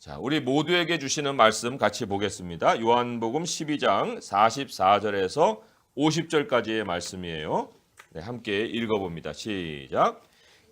자, 우리 모두에게 주시는 말씀 같이 보겠습니다. 요한복음 12장 44절에서 50절까지의 말씀이에요. 네, 함께 읽어봅니다. 시작.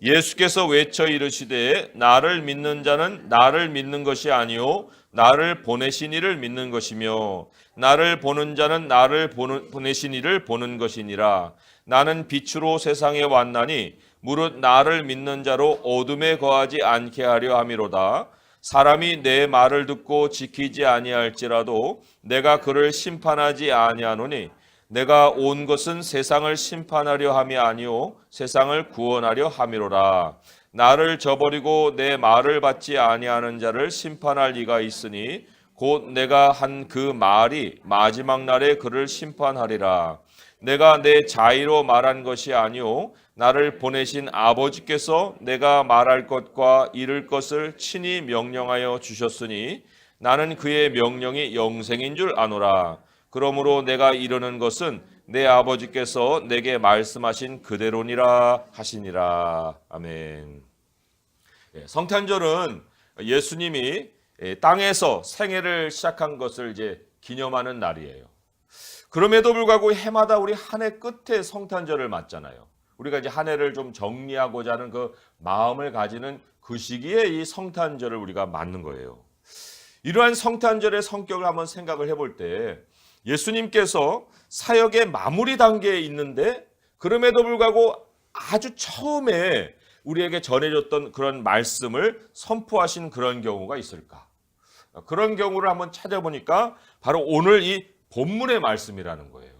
예수께서 외쳐 이르시되 나를 믿는 자는 나를 믿는 것이 아니요 나를 보내신 이를 믿는 것이며 나를 보는 자는 나를 보내신 이를 보는 것이니라. 나는 빛으로 세상에 왔나니 무릇 나를 믿는 자로 어둠에 거하지 않게 하려 함이로다. 사람이 내 말을 듣고 지키지 아니할지라도 내가 그를 심판하지 아니하노니 내가 온 것은 세상을 심판하려 함이 아니요 세상을 구원하려 함이로라. 나를 저버리고 내 말을 받지 아니하는 자를 심판할 이가 있으니 곧 내가 한 그 말이 마지막 날에 그를 심판하리라. 내가 내 자의로 말한 것이 아니요 나를 보내신 아버지께서 내가 말할 것과 이룰 것을 친히 명령하여 주셨으니 나는 그의 명령이 영생인 줄 아노라. 그러므로 내가 이르는 것은 내 아버지께서 내게 말씀하신 그대로니라 하시니라. 아멘. 성탄절은 예수님이 땅에서 생애를 시작한 것을 이제 기념하는 날이에요. 그럼에도 불구하고 해마다 우리 한 해 끝에 성탄절을 맞잖아요. 우리가 이제 한 해를 좀 정리하고자 하는 그 마음을 가지는 그 시기에 이 성탄절을 우리가 맞는 거예요. 이러한 성탄절의 성격을 한번 생각을 해볼 때 예수님께서 사역의 마무리 단계에 있는데 그럼에도 불구하고 아주 처음에 우리에게 전해줬던 그런 말씀을 선포하신 그런 경우가 있을까? 그런 경우를 한번 찾아보니까 바로 오늘 이 본문의 말씀이라는 거예요.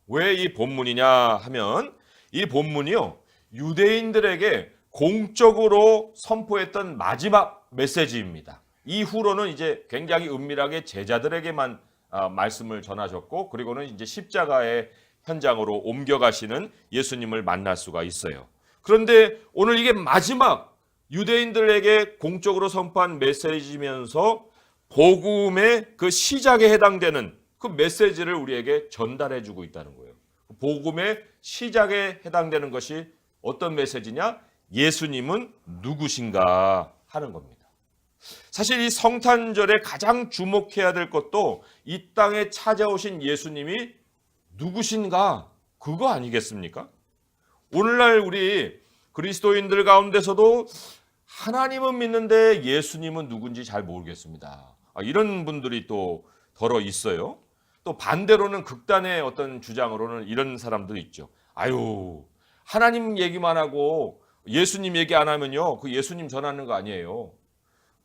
왜 이 본문이냐 하면 이 본문이요 유대인들에게 공적으로 선포했던 마지막 메시지입니다. 이후로는 이제 굉장히 은밀하게 제자들에게만 말씀을 전하셨고 그리고는 이제 십자가의 현장으로 옮겨가시는 예수님을 만날 수가 있어요. 그런데 오늘 이게 마지막 유대인들에게 공적으로 선포한 메시지면서 복음의 그 시작에 해당되는 그 메시지를 우리에게 전달해 주고 있다는 거예요. 복음의 시작에 해당되는 것이 어떤 메시지냐? 예수님은 누구신가 하는 겁니다. 사실 이 성탄절에 가장 주목해야 될 것도 이 땅에 찾아오신 예수님이 누구신가? 그거 아니겠습니까? 오늘날 우리 그리스도인들 가운데서도 하나님은 믿는데 예수님은 누군지 잘 모르겠습니다. 이런 분들이 또 더러 있어요. 또 반대로는 극단의 어떤 주장으로는 이런 사람도 있죠. 아유, 하나님 얘기만 하고 예수님 얘기 안 하면요, 그 예수님 전하는 거 아니에요.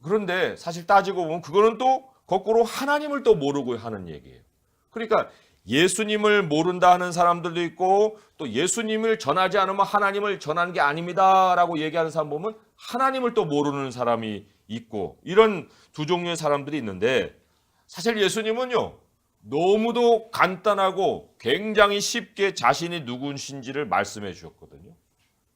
그런데 사실 따지고 보면 그거는 또 거꾸로 하나님을 또 모르고 하는 얘기예요. 그러니까 예수님을 모른다 하는 사람들도 있고 또 예수님을 전하지 않으면 하나님을 전하는 게 아닙니다라고 얘기하는 사람 보면 하나님을 또 모르는 사람이 있고 이런 두 종류의 사람들이 있는데 사실 예수님은요 너무도 간단하고 굉장히 쉽게 자신이 누구신지를 말씀해 주셨거든요.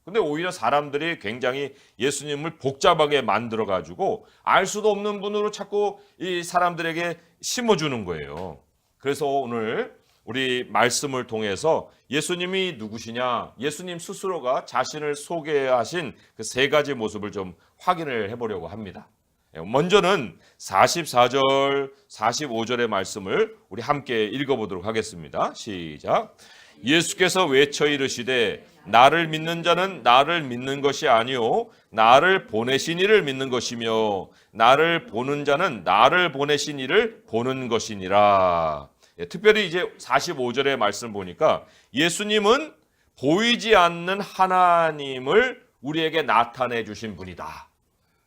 근데 오히려 사람들이 굉장히 예수님을 복잡하게 만들어 가지고 알 수도 없는 분으로 자꾸 이 사람들에게 심어주는 거예요. 그래서 오늘 우리 말씀을 통해서 예수님이 누구시냐, 예수님 스스로가 자신을 소개하신 그 세 가지 모습을 좀 확인을 해보려고 합니다. 먼저는 44절, 45절의 말씀을 우리 함께 읽어보도록 하겠습니다. 시작. 예수께서 외쳐 이르시되 나를 믿는 자는 나를 믿는 것이 아니요 나를 보내신 이를 믿는 것이며 나를 보는 자는 나를 보내신 이를 보는 것이니라. 특별히 이제 45절의 말씀을 보니까 예수님은 보이지 않는 하나님을 우리에게 나타내 주신 분이다.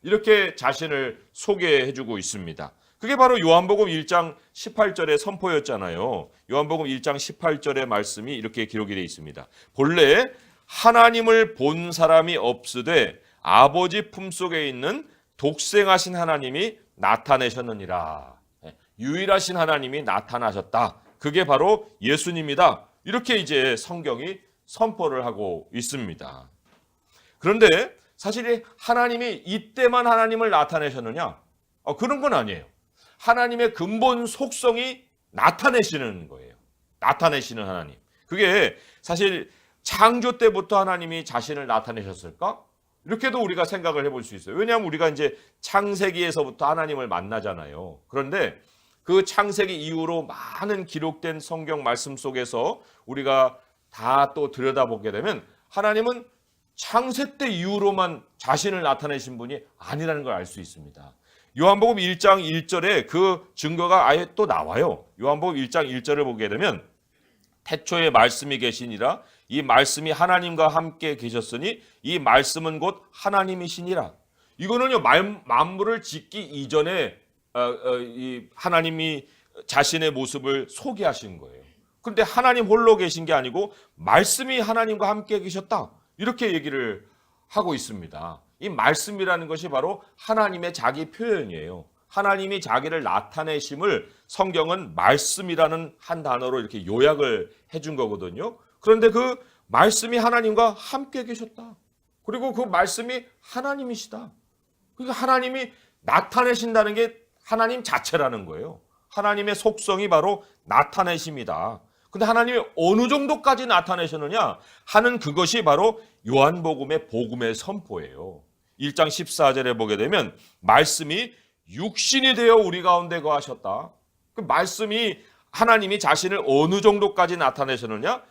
이렇게 자신을 소개해 주고 있습니다. 그게 바로 요한복음 1장 18절의 선포였잖아요. 요한복음 1장 18절의 말씀이 이렇게 기록이 되어 있습니다. 본래 하나님을 본 사람이 없으되 아버지 품속에 있는 독생하신 하나님이 나타내셨느니라. 유일하신 하나님이 나타나셨다. 그게 바로 예수님이다. 이렇게 이제 성경이 선포를 하고 있습니다. 그런데 사실 하나님이 이때만 하나님을 나타내셨느냐? 그런 건 아니에요. 하나님의 근본 속성이 나타내시는 거예요. 나타내시는 하나님. 그게 사실 창조 때부터 하나님이 자신을 나타내셨을까? 이렇게도 우리가 생각을 해볼 수 있어요. 왜냐하면 우리가 이제 창세기에서부터 하나님을 만나잖아요. 그런데 그 창세기 이후로 많은 기록된 성경 말씀 속에서 우리가 다 또 들여다보게 되면 하나님은 창세 때 이후로만 자신을 나타내신 분이 아니라는 걸 알 수 있습니다. 요한복음 1장 1절에 그 증거가 아예 또 나와요. 요한복음 1장 1절을 보게 되면 태초에 말씀이 계시니라 이 말씀이 하나님과 함께 계셨으니 이 말씀은 곧 하나님이시니라. 이거는요 만물을 짓기 이전에 이 하나님이 자신의 모습을 소개하신 거예요. 그런데 하나님 홀로 계신 게 아니고 말씀이 하나님과 함께 계셨다. 이렇게 얘기를 하고 있습니다. 이 말씀이라는 것이 바로 하나님의 자기 표현이에요. 하나님이 자기를 나타내심을 성경은 말씀이라는 한 단어로 이렇게 요약을 해준 거거든요. 그런데 그 말씀이 하나님과 함께 계셨다. 그리고 그 말씀이 하나님이시다. 그러니까 하나님이 나타내신다는 게 하나님 자체라는 거예요. 하나님의 속성이 바로 나타내심이다. 근데 하나님이 어느 정도까지 나타내셨느냐 하는 그것이 바로 요한복음의 복음의 선포예요. 1장 14절에 보게 되면 말씀이 육신이 되어 우리 가운데 거하셨다. 그 말씀이 하나님이 자신을 어느 정도까지 나타내셨느냐?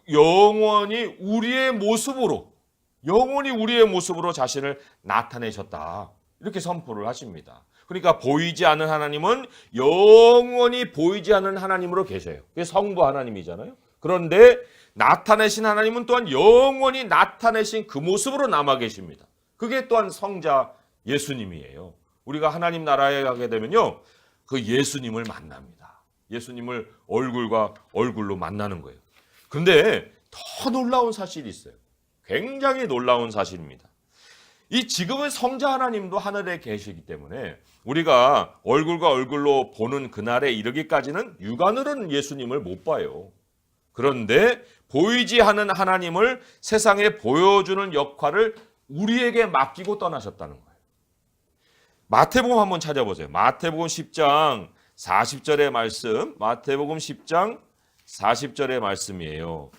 영원히 우리의 모습으로 자신을 나타내셨다. 이렇게 선포를 하십니다. 그러니까 보이지 않는 하나님은 영원히 보이지 않는 하나님으로 계셔요. 그게 성부 하나님이잖아요. 그런데 나타내신 하나님은 또한 영원히 나타내신 그 모습으로 남아 계십니다. 그게 또한 성자 예수님이에요. 우리가 하나님 나라에 가게 되면요, 그 예수님을 만납니다. 예수님을 얼굴과 얼굴로 만나는 거예요. 근데 더 놀라운 사실이 있어요. 굉장히 놀라운 사실입니다. 이 지금은 성자 하나님도 하늘에 계시기 때문에 우리가 얼굴과 얼굴로 보는 그날에 이르기까지는 육안으로는 예수님을 못 봐요. 그런데 보이지 않는 하나님을 세상에 보여주는 역할을 우리에게 맡기고 떠나셨다는 거예요. 마태복음 한번 찾아보세요. 마태복음 10장 40절의 말씀, 마태복음 10장 40절의 말씀이에요.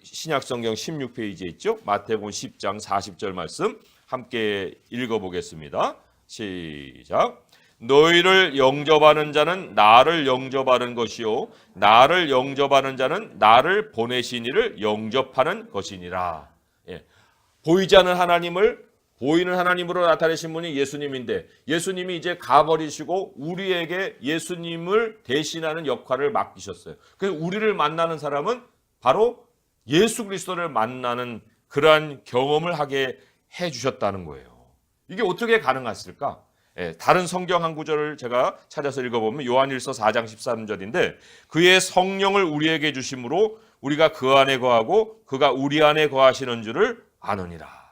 신약성경 16페이지에 있죠. 마태복음 10장 40절 말씀 함께 읽어보겠습니다. 시작. 너희를 영접하는 자는 나를 영접하는 것이요 나를 영접하는 자는 나를 보내신 이를 영접하는 것이니라. 예. 보이지 않는 하나님을 보이는 하나님으로 나타내신 분이 예수님인데 예수님이 이제 가버리시고 우리에게 예수님을 대신하는 역할을 맡기셨어요. 그래서 우리를 만나는 사람은 바로 예수 그리스도를 만나는 그러한 경험을 하게 해주셨다는 거예요. 이게 어떻게 가능했을까? 다른 성경 한 구절을 제가 찾아서 읽어보면 요한일서 4장 13절인데 그의 성령을 우리에게 주심으로 우리가 그 안에 거하고 그가 우리 안에 거하시는 줄을 아느니라.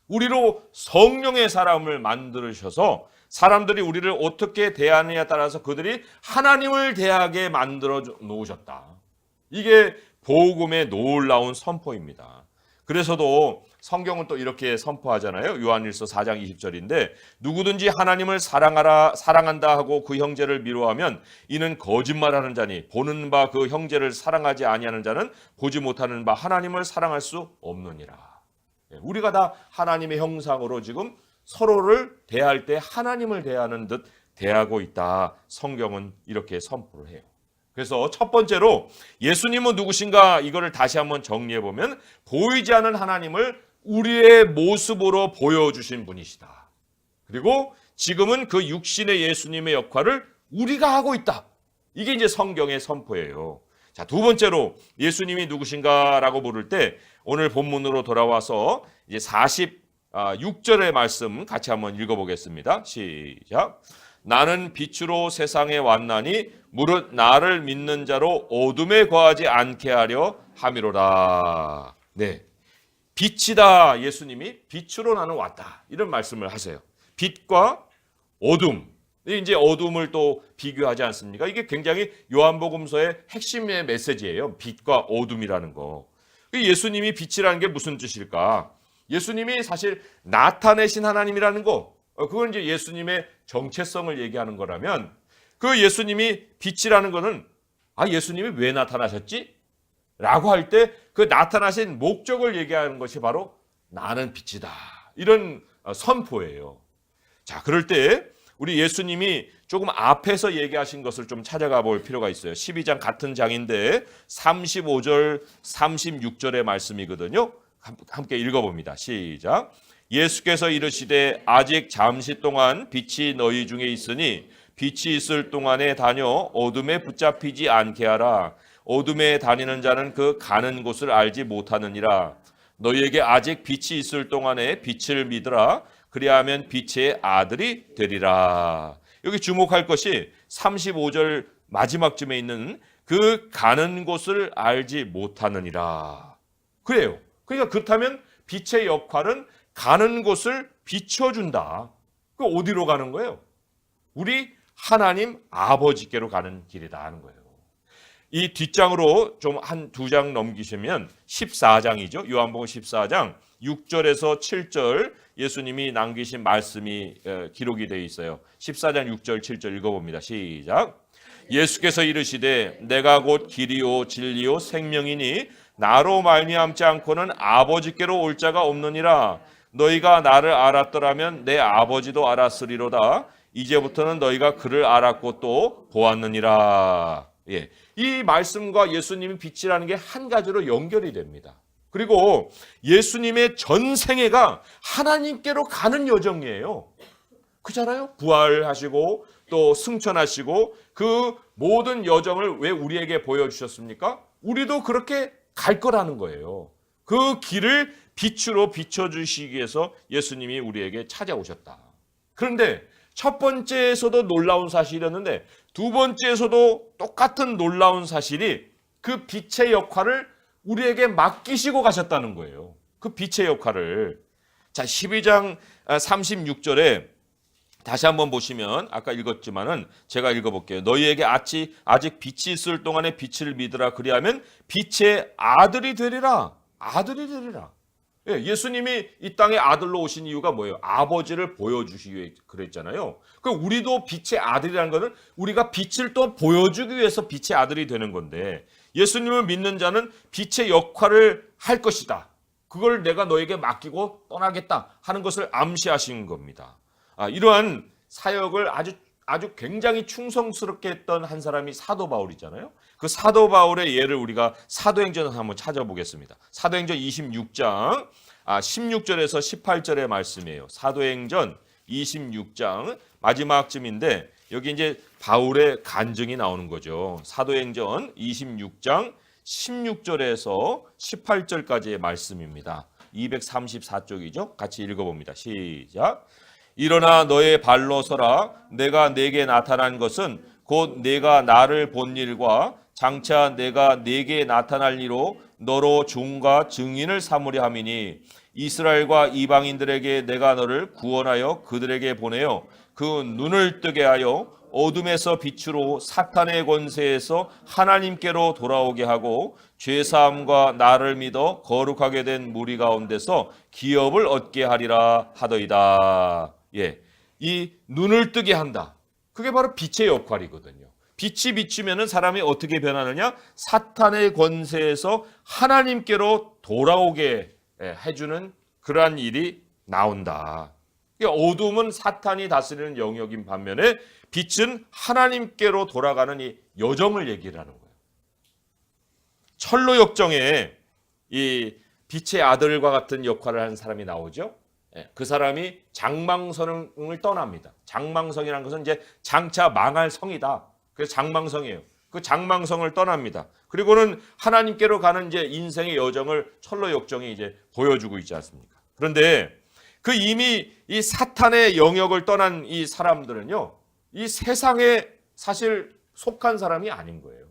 우리로 성령의 사람을 만들으셔서 사람들이 우리를 어떻게 대하느냐에 따라서 그들이 하나님을 대하게 만들어 놓으셨다. 이게 복음의 놀라운 선포입니다. 그래서도 성경은 또 이렇게 선포하잖아요. 요한일서 4장 20절인데 누구든지 하나님을 사랑한다 하고 그 형제를 미워하면 이는 거짓말하는 자니 보는 바 그 형제를 사랑하지 아니하는 자는 보지 못하는 바 하나님을 사랑할 수 없느니라. 우리가 다 하나님의 형상으로 지금 서로를 대할 때 하나님을 대하는 듯 대하고 있다. 성경은 이렇게 선포를 해요. 그래서 첫 번째로 예수님은 누구신가 이거를 다시 한번 정리해 보면 보이지 않는 하나님을 우리의 모습으로 보여주신 분이시다. 그리고 지금은 그 육신의 예수님의 역할을 우리가 하고 있다. 이게 이제 성경의 선포예요. 자, 두 번째로 예수님이 누구신가라고 물을 때 오늘 본문으로 돌아와서 이제 46절의 말씀 같이 한번 읽어보겠습니다. 시작. 나는 빛으로 세상에 왔나니 무릇 나를 믿는 자로 어둠에 거하지 않게 하려 함이로라. 네, 빛이다. 예수님이 빛으로 나는 왔다. 이런 말씀을 하세요. 빛과 어둠. 이제 어둠을 또 비교하지 않습니까? 이게 굉장히 요한복음서의 핵심의 메시지예요. 빛과 어둠이라는 거. 예수님이 빛이라는 게 무슨 뜻일까? 예수님이 사실 나타내신 하나님이라는 거, 그건 이제 예수님의 정체성을 얘기하는 거라면 그 예수님이 빛이라는 거는 예수님이 왜 나타나셨지? 라고 할 때 그 나타나신 목적을 얘기하는 것이 바로 나는 빛이다. 이런 선포예요. 자, 그럴 때 우리 예수님이 조금 앞에서 얘기하신 것을 좀 찾아가 볼 필요가 있어요. 12장 같은 장인데 35절, 36절의 말씀이거든요. 함께 읽어봅니다. 시작. 예수께서 이르시되 아직 잠시 동안 빛이 너희 중에 있으니 빛이 있을 동안에 다녀 어둠에 붙잡히지 않게 하라. 어둠에 다니는 자는 그 가는 곳을 알지 못하느니라. 너희에게 아직 빛이 있을 동안에 빛을 믿으라. 그리하면 빛의 아들이 되리라. 여기 주목할 것이 35절 마지막쯤에 있는 그 가는 곳을 알지 못하느니라. 그래요. 그러니까 그렇다면 빛의 역할은 가는 곳을 비춰준다. 그 어디로 가는 거예요? 우리 하나님 아버지께로 가는 길이다 하는 거예요. 이 뒷장으로 좀 한 두 장 넘기시면 14장이죠. 요한복음 14장 6절에서 7절 예수님이 남기신 말씀이 기록이 되어 있어요. 14장 6절 7절 읽어봅니다. 시작. 예수께서 이르시되 내가 곧 길이요 진리요 생명이니 나로 말미암지 않고는 아버지께로 올 자가 없느니라. 너희가 나를 알았더라면 내 아버지도 알았으리로다. 이제부터는 너희가 그를 알았고 또 보았느니라. 예, 이 말씀과 예수님이 빛이라는 게 한 가지로 연결이 됩니다. 그리고 예수님의 전생애가 하나님께로 가는 여정이에요. 그렇잖아요? 부활하시고 또 승천하시고 그 모든 여정을 왜 우리에게 보여주셨습니까? 우리도 그렇게 갈 거라는 거예요. 그 길을 빛으로 비춰주시기 위해서 예수님이 우리에게 찾아오셨다. 그런데 첫 번째에서도 놀라운 사실이었는데 두 번째에서도 똑같은 놀라운 사실이 그 빛의 역할을 우리에게 맡기시고 가셨다는 거예요. 그 빛의 역할을. 자, 12장 36절에 다시 한번 보시면 아까 읽었지만은 제가 읽어볼게요. 너희에게 아직 빛이 있을 동안에 빛을 믿으라. 그리하면 빛의 아들이 되리라. 아들이 되리라. 예수님이 이 땅에 아들로 오신 이유가 뭐예요? 아버지를 보여주시기 위해 그랬잖아요. 그럼 우리도 빛의 아들이라는 것은 우리가 빛을 또 보여주기 위해서 빛의 아들이 되는 건데 예수님을 믿는 자는 빛의 역할을 할 것이다. 그걸 내가 너에게 맡기고 떠나겠다 하는 것을 암시하신 겁니다. 이러한 사역을 아주 굉장히 충성스럽게 했던 한 사람이 사도 바울이잖아요. 그 사도 바울의 예를 우리가 사도행전을 한번 찾아보겠습니다. 사도행전 26장 16절에서 18절의 말씀이에요. 사도행전 26장 마지막쯤인데 여기 이제 바울의 간증이 나오는 거죠. 사도행전 26장 16절에서 18절까지의 말씀입니다. 234쪽이죠. 같이 읽어봅니다. 시작. 일어나 너의 발로 서라. 내가 네게 나타난 것은 곧 내가 나를 본 일과 장차 내가 네게 나타날 이로 너로 종과 증인을 삼으려 함이니 이스라엘과 이방인들에게 내가 너를 구원하여 그들에게 보내어 그 눈을 뜨게 하여 어둠에서 빛으로 사탄의 권세에서 하나님께로 돌아오게 하고 죄사함과 나를 믿어 거룩하게 된 무리 가운데서 기업을 얻게 하리라 하더이다. 예, 이 눈을 뜨게 한다. 그게 바로 빛의 역할이거든요. 빛이 비추면은 사람이 어떻게 변하느냐? 사탄의 권세에서 하나님께로 돌아오게 해주는 그러한 일이 나온다. 어둠은 사탄이 다스리는 영역인 반면에 빛은 하나님께로 돌아가는 이 여정을 얘기를 하는 거예요. 철로 역정에 이 빛의 아들과 같은 역할을 하는 사람이 나오죠. 그 사람이 장망성을 떠납니다. 장망성이라는 것은 이제 장차 망할 성이다. 그래서 장망성이에요. 그 장망성을 떠납니다. 그리고는 하나님께로 가는 이제 인생의 여정을 철로 역정이 이제 보여주고 있지 않습니까? 그런데 그 이미 이 사탄의 영역을 떠난 이 사람들은요, 이 세상에 사실 속한 사람이 아닌 거예요.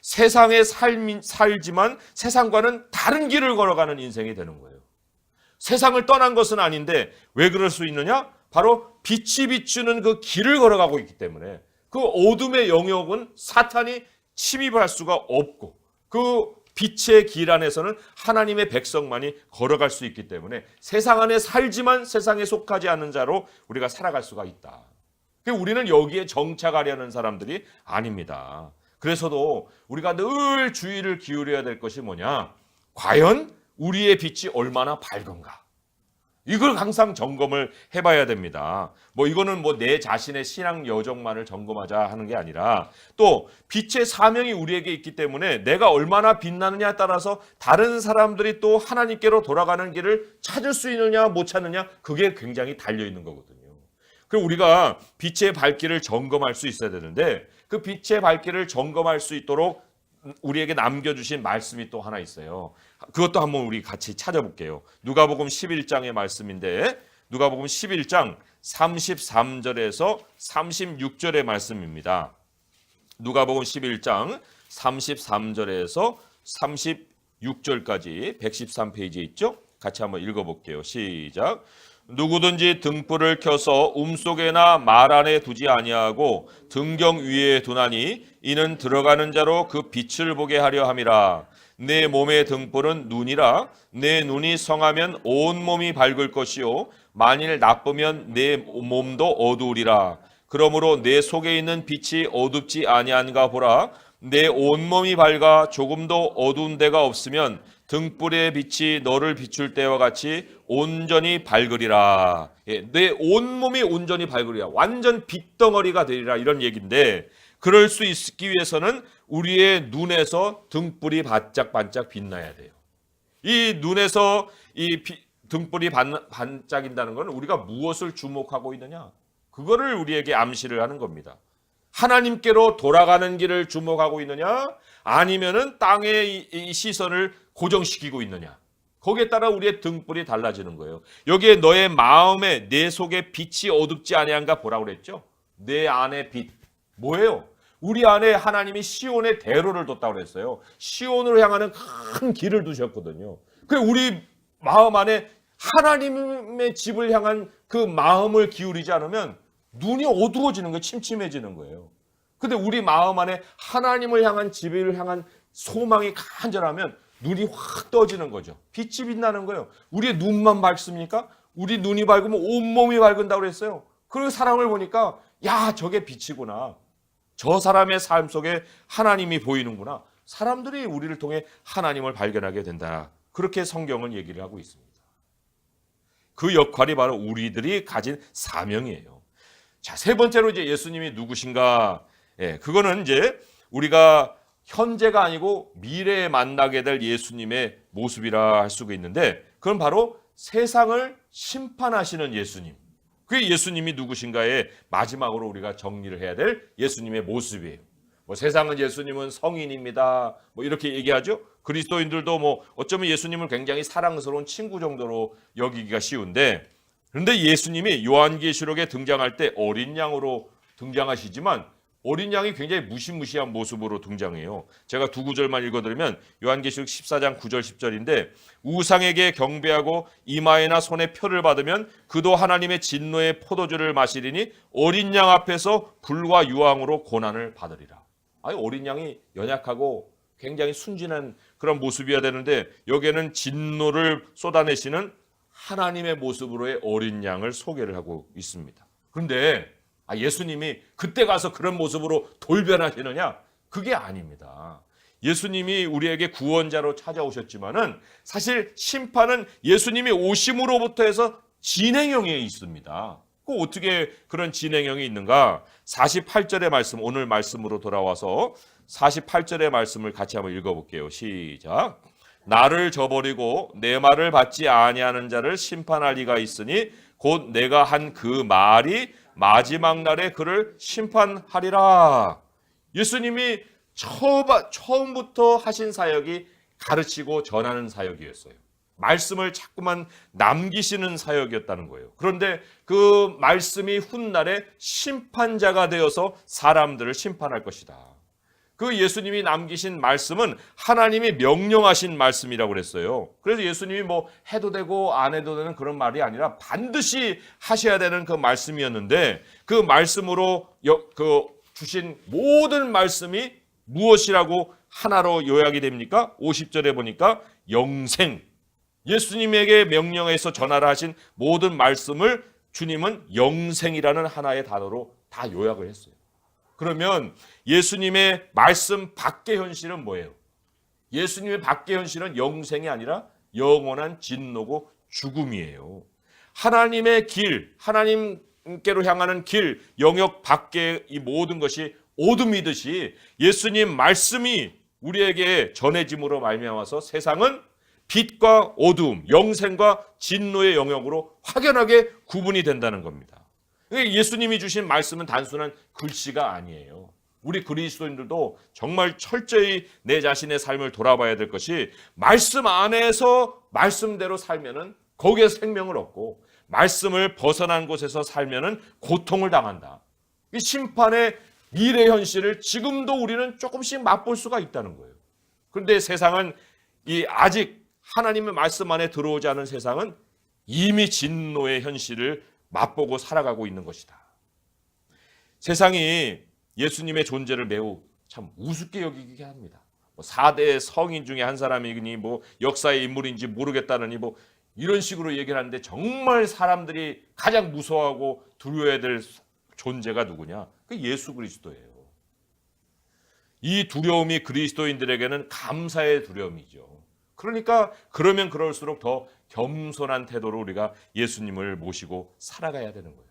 세상에 살지만 세상과는 다른 길을 걸어가는 인생이 되는 거예요. 세상을 떠난 것은 아닌데 왜 그럴 수 있느냐? 바로 빛이 비추는 그 길을 걸어가고 있기 때문에 그 어둠의 영역은 사탄이 침입할 수가 없고 그 빛의 길 안에서는 하나님의 백성만이 걸어갈 수 있기 때문에 세상 안에 살지만 세상에 속하지 않는 자로 우리가 살아갈 수가 있다. 우리는 여기에 정착하려는 사람들이 아닙니다. 그래서도 우리가 늘 주의를 기울여야 될 것이 뭐냐? 과연 우리의 빛이 얼마나 밝은가? 이걸 항상 점검을 해봐야 됩니다. 뭐 이거는 뭐 내 자신의 신앙 여정만을 점검하자 하는 게 아니라 또 빛의 사명이 우리에게 있기 때문에 내가 얼마나 빛나느냐에 따라서 다른 사람들이 또 하나님께로 돌아가는 길을 찾을 수 있느냐 못 찾느냐 그게 굉장히 달려 있는 거거든요. 그럼 우리가 빛의 발길을 점검할 수 있어야 되는데 그 빛의 발길을 점검할 수 있도록 우리에게 남겨주신 말씀이 또 하나 있어요. 그것도 한번 우리 같이 찾아볼게요. 누가복음 11장의 말씀인데 누가복음 11장 33절에서 36절의 말씀입니다. 누가복음 11장 33절에서 36절까지 113페이지에 있죠? 같이 한번 읽어볼게요. 시작. 누구든지 등불을 켜서 움속에나 말 안에 두지 아니하고 등경 위에 두나니 이는 들어가는 자로 그 빛을 보게 하려 함이라. 내 몸의 등불은 눈이라. 내 눈이 성하면 온 몸이 밝을 것이요 만일 나쁘면 내 몸도 어두우리라. 그러므로 내 속에 있는 빛이 어둡지 아니한가 보라. 내 온몸이 밝아 조금도 어두운 데가 없으면 등불의 빛이 너를 비출 때와 같이 온전히 밝으리라. 내 온몸이 온전히 밝으리라. 완전 빛덩어리가 되리라. 이런 얘기인데 그럴 수 있기 위해서는 우리의 눈에서 등불이 반짝반짝 빛나야 돼요. 이 눈에서 이 등불이 반짝인다는 것은 우리가 무엇을 주목하고 있느냐? 그거를 우리에게 암시를 하는 겁니다. 하나님께로 돌아가는 길을 주목하고 있느냐? 아니면은 땅의 이 시선을 고정시키고 있느냐? 거기에 따라 우리의 등불이 달라지는 거예요. 여기에 너의 마음에 내 속에 빛이 어둡지 아니한가 보라고 그랬죠? 내 안에 빛. 뭐예요? 우리 안에 하나님이 시온의 대로를 뒀다고 그랬어요. 시온으로 향하는 큰 길을 두셨거든요. 그래서 우리 마음 안에 하나님의 집을 향한 그 마음을 기울이지 않으면 눈이 어두워지는 거예요. 침침해지는 거예요. 근데 우리 마음 안에 하나님을 향한 집을 향한 소망이 간절하면 눈이 확 떠지는 거죠. 빛이 빛나는 거예요. 우리의 눈만 밝습니까? 우리 눈이 밝으면 온몸이 밝은다고 그랬어요. 그리고 사람을 보니까 야 저게 빛이구나. 저 사람의 삶 속에 하나님이 보이는구나. 사람들이 우리를 통해 하나님을 발견하게 된다. 그렇게 성경은 얘기를 하고 있습니다. 그 역할이 바로 우리들이 가진 사명이에요. 자, 세 번째로 이제 예수님이 누구신가? 그거는 이제 우리가 현재가 아니고 미래에 만나게 될 예수님의 모습이라 할 수가 있는데 그건 바로 세상을 심판하시는 예수님. 그게 예수님이 누구신가에 마지막으로 우리가 정리를 해야 될 예수님의 모습이에요. 뭐 세상은 예수님은 성인입니다. 뭐 이렇게 얘기하죠. 그리스도인들도 뭐 어쩌면 예수님을 굉장히 사랑스러운 친구 정도로 여기기가 쉬운데 그런데 예수님이 요한계시록에 등장할 때 어린 양으로 등장하시지만 어린 양이 굉장히 무시무시한 모습으로 등장해요. 제가 두 구절만 읽어드리면 요한계시록 14장 9절 10절인데 우상에게 경배하고 이마에나 손에 표를 받으면 그도 하나님의 진노의 포도주를 마시리니 어린 양 앞에서 불과 유황으로 고난을 받으리라. 아니 어린 양이 연약하고 굉장히 순진한 그런 모습이어야 되는데 여기에는 진노를 쏟아내시는 하나님의 모습으로의 어린 양을 소개를 하고 있습니다. 그런데 예수님이 그때 가서 그런 모습으로 돌변하시느냐? 그게 아닙니다. 예수님이 우리에게 구원자로 찾아오셨지만은 사실 심판은 예수님이 오심으로부터 해서 진행형에 있습니다. 그 어떻게 그런 진행형이 있는가? 48절의 말씀, 오늘 말씀으로 돌아와서 48절의 말씀을 같이 한번 읽어볼게요. 시작. 나를 저버리고 내 말을 받지 아니하는 자를 심판할 리가 있으니 곧 내가 한 그 말이 마지막 날에 그를 심판하리라. 예수님이 처음부터 하신 사역이 가르치고 전하는 사역이었어요. 말씀을 자꾸만 남기시는 사역이었다는 거예요. 그런데 그 말씀이 훗날에 심판자가 되어서 사람들을 심판할 것이다. 그 예수님이 남기신 말씀은 하나님이 명령하신 말씀이라고 그랬어요. 그래서 예수님이 뭐 해도 되고 안 해도 되는 그런 말이 아니라 반드시 하셔야 되는 그 말씀이었는데 그 말씀으로 주신 모든 말씀이 무엇이라고 하나로 요약이 됩니까? 50절에 보니까 영생. 예수님에게 명령해서 전하라 하신 모든 말씀을 주님은 영생이라는 하나의 단어로 다 요약을 했어요. 그러면 예수님의 말씀 밖의 현실은 뭐예요? 예수님의 밖의 현실은 영생이 아니라 영원한 진노고 죽음이에요. 하나님의 길, 하나님께로 향하는 길, 영역 밖의 이 모든 것이 어둠이듯이 예수님 말씀이 우리에게 전해짐으로 말미암아서 세상은 빛과 어두움, 영생과 진노의 영역으로 확연하게 구분이 된다는 겁니다. 예수님이 주신 말씀은 단순한 글씨가 아니에요. 우리 그리스도인들도 정말 철저히 내 자신의 삶을 돌아봐야 될 것이, 말씀 안에서 말씀대로 살면은 거기에 생명을 얻고, 말씀을 벗어난 곳에서 살면은 고통을 당한다. 이 심판의 미래 현실을 지금도 우리는 조금씩 맛볼 수가 있다는 거예요. 그런데 세상은 아직 하나님의 말씀 안에 들어오지 않은 세상은 이미 진노의 현실을 맛보고 살아가고 있는 것이다. 세상이 예수님의 존재를 매우 참 우습게 여기게 합니다. 4대 성인 중에 한 사람이니 역사의 인물인지 모르겠다느니 이런 식으로 얘기를 하는데, 정말 사람들이 가장 무서워하고 두려워해야 될 존재가 누구냐? 그 예수 그리스도예요. 이 두려움이 그리스도인들에게는 감사의 두려움이죠. 그러니까 그러면 그럴수록 더 겸손한 태도로 우리가 예수님을 모시고 살아가야 되는 거예요.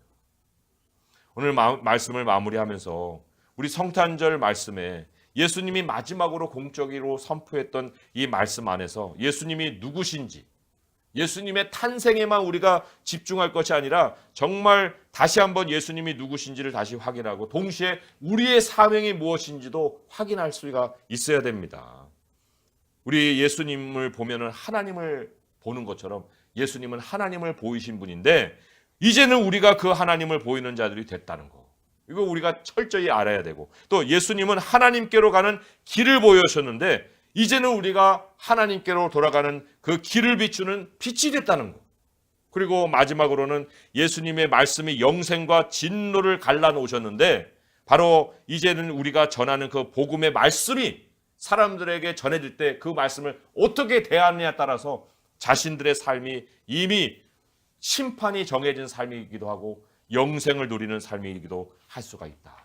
오늘 말씀을 마무리하면서 우리 성탄절 말씀에 예수님이 마지막으로 공적으로 선포했던 이 말씀 안에서 예수님이 누구신지, 예수님의 탄생에만 우리가 집중할 것이 아니라 정말 다시 한번 예수님이 누구신지를 다시 확인하고, 동시에 우리의 사명이 무엇인지도 확인할 수가 있어야 됩니다. 우리 예수님을 보면은 하나님을 보는 것처럼 예수님은 하나님을 보이신 분인데, 이제는 우리가 그 하나님을 보이는 자들이 됐다는 거, 이거 우리가 철저히 알아야 되고, 또 예수님은 하나님께로 가는 길을 보여주셨는데 이제는 우리가 하나님께로 돌아가는 그 길을 비추는 빛이 됐다는 거. 그리고 마지막으로는 예수님의 말씀이 영생과 진노를 갈라놓으셨는데, 바로 이제는 우리가 전하는 그 복음의 말씀이 사람들에게 전해질 때 그 말씀을 어떻게 대하느냐에 따라서 자신들의 삶이 이미 심판이 정해진 삶이기도 하고 영생을 누리는 삶이기도 할 수가 있다.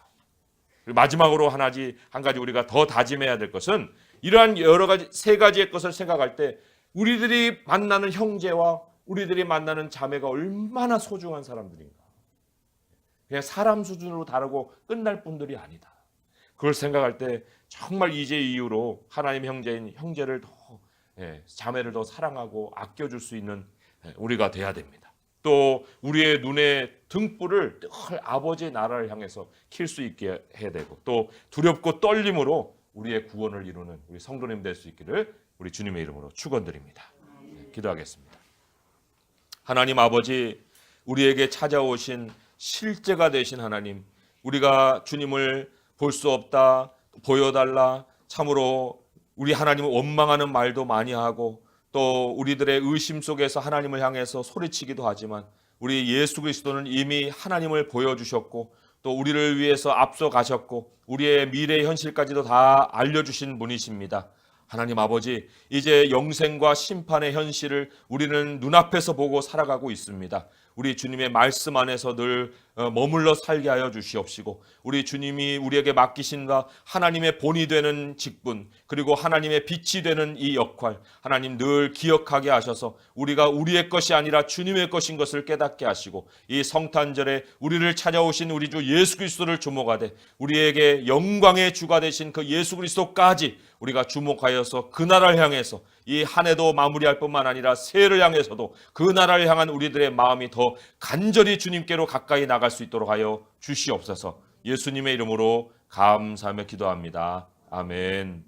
그리고 마지막으로 한 가지 우리가 더 다짐해야 될 것은, 이러한 여러 가지 세 가지의 것을 생각할 때 우리들이 만나는 형제와 우리들이 만나는 자매가 얼마나 소중한 사람들인가. 그냥 사람 수준으로 다르고 끝날 분들이 아니다. 그걸 생각할 때 정말 이제 이후로 하나님 형제인 형제를 더, 자매를 더 사랑하고 아껴줄 수 있는 우리가 돼야 됩니다. 또 우리의 눈의 등불을 늘 아버지의 나라를 향해서 킬 수 있게 해야 되고, 또 두렵고 떨림으로 우리의 구원을 이루는 우리 성도님 될 수 있기를 우리 주님의 이름으로 축원드립니다. 기도하겠습니다. 하나님 아버지, 우리에게 찾아오신 실제가 되신 하나님, 우리가 주님을 볼 수 없다, 보여달라, 참으로 우리 하나님을 원망하는 말도 많이 하고, 또 우리들의 의심 속에서 하나님을 향해서 소리치기도 하지만, 우리 예수 그리스도는 이미 하나님을 보여주셨고, 또 우리를 위해서 앞서 가셨고 우리의 미래 현실까지도 다 알려주신 분이십니다. 하나님 아버지, 이제 영생과 심판의 현실을 우리는 눈앞에서 보고 살아가고 있습니다. 우리 주님의 말씀 안에서 늘 머물러 살게 하여 주시옵시고, 우리 주님이 우리에게 맡기신 하나님의 본이 되는 직분, 그리고 하나님의 빛이 되는 이 역할, 하나님 늘 기억하게 하셔서 우리가 우리의 것이 아니라 주님의 것인 것을 깨닫게 하시고, 이 성탄절에 우리를 찾아오신 우리 주 예수 그리스도를 주목하되 우리에게 영광의 주가 되신 그 예수 그리스도까지 우리가 주목하여서 그 나라를 향해서 이 한 해도 마무리할 뿐만 아니라 새해를 향해서도 그 나라를 향한 우리들의 마음이 더 간절히 주님께로 가까이 나갈 수 있도록 하여 주시옵소서. 예수님의 이름으로 감사하며 기도합니다. 아멘.